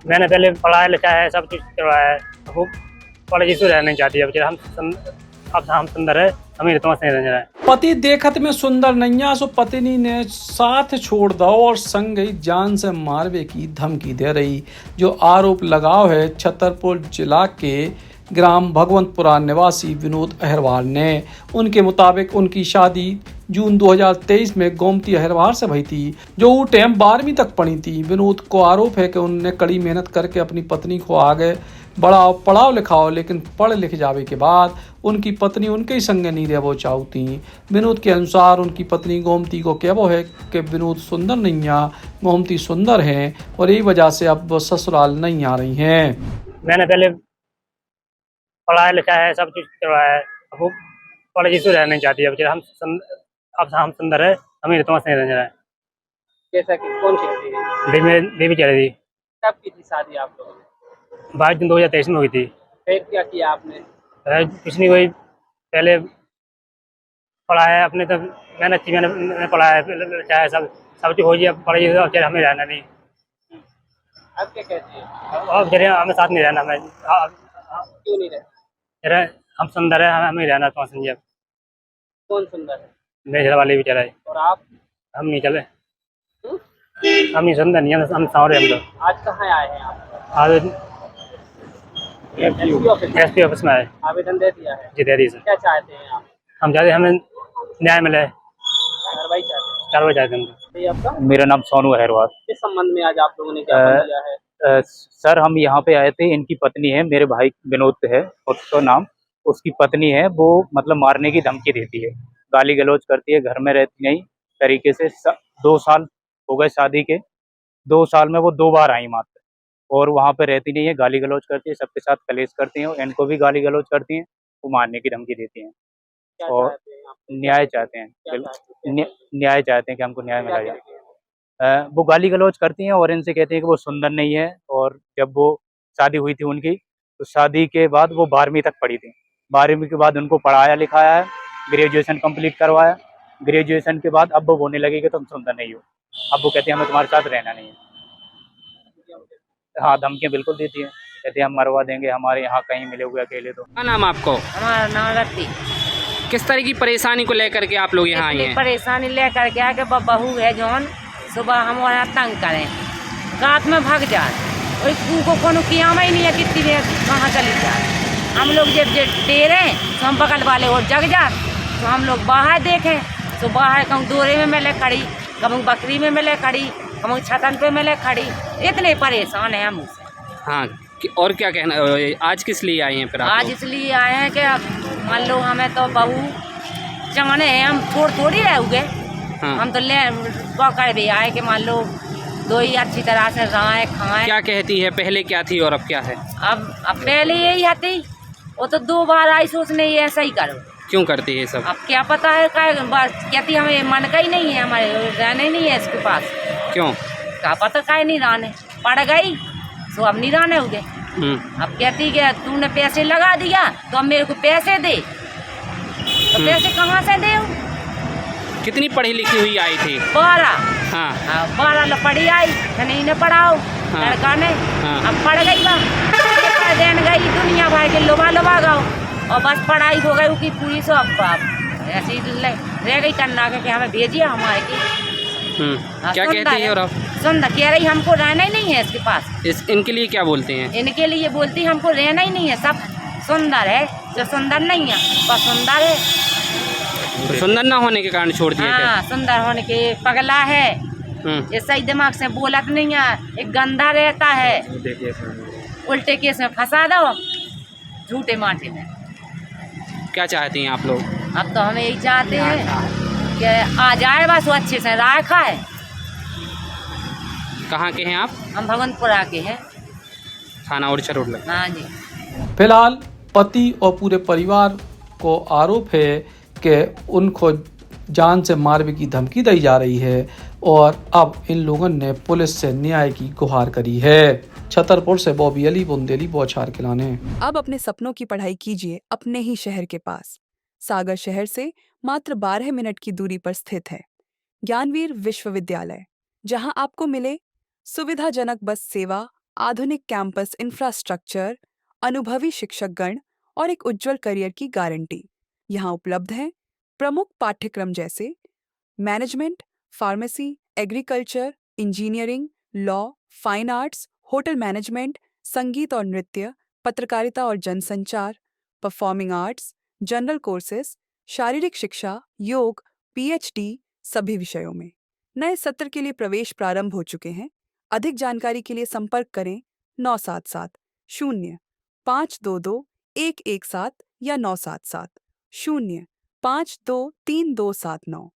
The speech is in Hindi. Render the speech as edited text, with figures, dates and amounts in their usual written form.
मैंने पहले पढ़ाया लिखा है, सब कुछ करवाया है। वो कॉलेज से रहना नहीं चाहती है। अब हम सुंदर है, हमें तो नहीं रहना है। पति देखत में सुंदर नैया सो पत्नी ने साथ छोड़ दो और संग ही जान से मारवे की धमकी दे रही। जो आरोप लगाव है छतरपुर जिला के ग्राम भगवंतपुरा निवासी विनोद अहिरवार ने। उनके मुताबिक उनकी शादी जून 2023 में गोमती अहिरवार से भई थी, जो वो टाइम 12वीं तक पढ़ी थी। विनोद को आरोप है कि उन्होंने कड़ी मेहनत करके अपनी पत्नी को आगे बढ़ाओ पढ़ाओ लिखाओ, लेकिन पढ़ लिख जावे के बाद उनकी पत्नी उनके ही संग नहीं रहबो चाहती। विनोद के अनुसार उनकी पत्नी गोमती को कहबो है कि विनोद सुंदर नहीं है, गोमती सुंदर है और यही वजह से अब वो ससुराल नहीं आ रही हैं। मैंने पहले पढ़ाया लिखा है, सब कुछ करवाया है। वो कॉलेज से रहना नहीं चाहती है। अब हम सुंदर है, हमें तो नहीं रहना है। जैसा कि कौन कहती है? बेबी चल रही थी। कब की थी शादी आप लोगों ने? 22 जून 2023 में हुई थी। फिर क्या किया आपने? कुछ नहीं, वही पहले पढ़ाया अपने, तब मेहनत की, मैंने पढ़ाया चाहे सब कुछ हो गया। पढ़ाई हमें रहना नहीं। अब क्या कहती है? अब जरे हमें साथ नहीं रहना। हमें क्यों नहीं रहती? हम सुंदर है, हमें रहना तो समझिए। कौन सुंदर है? मेरे घर वाले भी चले, और आप? हम नहीं चले। हम्म? हम नहीं सुंदर नहीं, हम सावरे हम लोग। आज कहाँ आए हैं आप? आज एसपी ऑफिस? एसपी ऑफिस में आए। आवेदन दे दिया है? जी दे दी सर। क्या चाहते हैं आप? हम चाहते हमें न्याय मिले, कार्रवाई चाहते हैं? कार्रवाई चाहते हैं। ये आपका? मेरा नाम सोनू अहिरवार। किस संबंध में आज आप लोगों ने ज्ञापन दिया है? सर हम यहाँ पे आए थे, इनकी पत्नी है, मेरे भाई विनोद है उसका नाम, उसकी पत्नी है, वो मतलब मारने की धमकी देती है, गाली गलौज करती है, घर में रहती नहीं तरीके से। 2 साल हो गए शादी के, 2 साल में वो 2 बार आई मात्र, और वहाँ पे रहती नहीं है, गाली गलौज करती है, सबके साथ कलेश करती हैं, इनको भी गाली गलौज करती हैं, वो मारने की धमकी देती हैं। क्या और चाहते हैं आप? न्याय चाहते हैं, क्या चाहते हैं? न्याय चाहते हैं कि हमको न्याय क्या मिला जाए। कहते हैं? वो गाली गलौज करती हैं और इनसे कहती हैं कि वो सुंदर नहीं है। और जब वो शादी हुई थी उनकी, तो शादी के बाद वो 12वीं तक पढ़ी थी। 12वीं के बाद उनको पढ़ाया लिखाया है, ग्रेजुएशन कंप्लीट करवाया। ग्रेजुएशन के बाद अब वो बोलने लगी कि तुम सुंदर नहीं हो। अब वो कहती है हमें तुम्हारे साथ रहना नहीं है। हाँ, धमकियाँ बिल्कुल देती है, कहती है हम मरवा देंगे, हमारे यहाँ कहीं मिले हुए अकेले तो। क्या नाम आपको? हमारा नाम रत्ती। किस तरह की परेशानी को लेकर के आप लोग यहाँ आए हैं? परेशानी लेकर के आके बहू है जौन सुबह हमारा तंग करें, रात में भाग जाए, और उनको कोनो कियामा ही नहीं है कितनी देर कहाँ चली जाए। हम लोग जब डेरे तो हम बगल वाले और जग जाए, तो हम लोग बाहर देखें तो बाहर कहूँ दोरे में मिले खड़ी, कहूँ बकरी में मिले खड़ी, कहूँ छतन पे मिले खड़ी। इतने परेशान है हम उससे। हाँ, और क्या कहना, आज किस लिए आए हैं फिर आप आज लोग? इसलिए आए हैं कि मान लो हमें तो बहू चाहने हैं, हम थोड़ी रहोगे। हाँ। हम तो ले पकड़ भी आए कि मान लो दो ही अच्छी तरह से रहें खाएं। क्या कहती है, पहले क्या थी और अब क्या है? अब पहले यही हती, वो तो 2 बार आई सोचने ये ऐसा ही करो। क्यों करती है सब? अब क्या पता है कहती हमें मन का ही नहीं है, हमारे रहने ही नहीं है इसके पास। क्यों? क्या पता का नहीं रहने, पड़ गई तो अब नहीं रहने होगे। अब कहती कि तूने पैसे लगा दिया तो अब मेरे को पैसे दे, तो पैसे कहाँ से दे? कितनी पढ़ी लिखी हुई आई थी? 12। हाँ। 12 पढ़ी आई, नहीं ने पढ़ाओ लड़का ने। हाँ। अब पढ़ गई वह देन गई दुनिया भर के लोबा गाओ, और बस पढ़ाई हो गई उसकी पूरी। सो अब ऐसी रह गई करना के हमें भेजिए हमारे की। क्या कहती है? और अब सुंदर कह रही हमको रहना ही नहीं है इसके पास। इनके लिए क्या बोलते हैं? इनके लिए बोलती हमको रहना ही नहीं है, सब सुंदर है, जो सुंदर नहीं है वह सुंदर है। तो सुंदर ना होने के कारण छोड़ दिया क्या? हाँ, सुंदर होने के पगला है, ये सही दिमाग से बोलत नहीं है, एक गंदा रहता है, उल्टे केस में फंसा दो झूठे माटे में। क्या चाहती हैं आप लोग? अब तो हमें यही चाहते हैं कि आ जाए बस वो अच्छे से राय खाए। कहाँ के हैं आप? हम भगवंतपुरा के हैं। थाना उड़ीसा रोड लगा। हाँ जी। फिलहाल पति और पूरे परिवार को आरोप है कि उनको जान से मारने की धमकी दी जा रही है, और अब इन लोगों ने पुलिस से न्याय की गुहार करी है। छतरपुर से बॉबी अली, बुंदेली, बौछार खिलाने। अब अपने सपनों की पढ़ाई कीजिए अपने ही शहर के पास। सागर शहर से मात्र 12 मिनट की दूरी पर स्थित है ज्ञानवीर विश्वविद्यालय, जहां आपको मिले सुविधाजनक बस सेवा, आधुनिक कैंपस इंफ्रास्ट्रक्चर, अनुभवी शिक्षकगण और एक उज्जवल करियर की गारंटी। यहाँ उपलब्ध हैं प्रमुख पाठ्यक्रम जैसे management, pharmacy, agriculture, engineering, law, fine arts, hotel management, संगीत और नृत्य, पत्रकारिता और जनसंचार, परफॉर्मिंग आर्ट्स, जनरल कोर्सेज, शारीरिक शिक्षा, योग, पीएचडी सभी विषयों में। नए सत्र के लिए प्रवेश प्रारंभ हो चुके हैं। अधिक जानकारी के लिए संपर्क करें 977-0-522-117 या 977-0-523-279।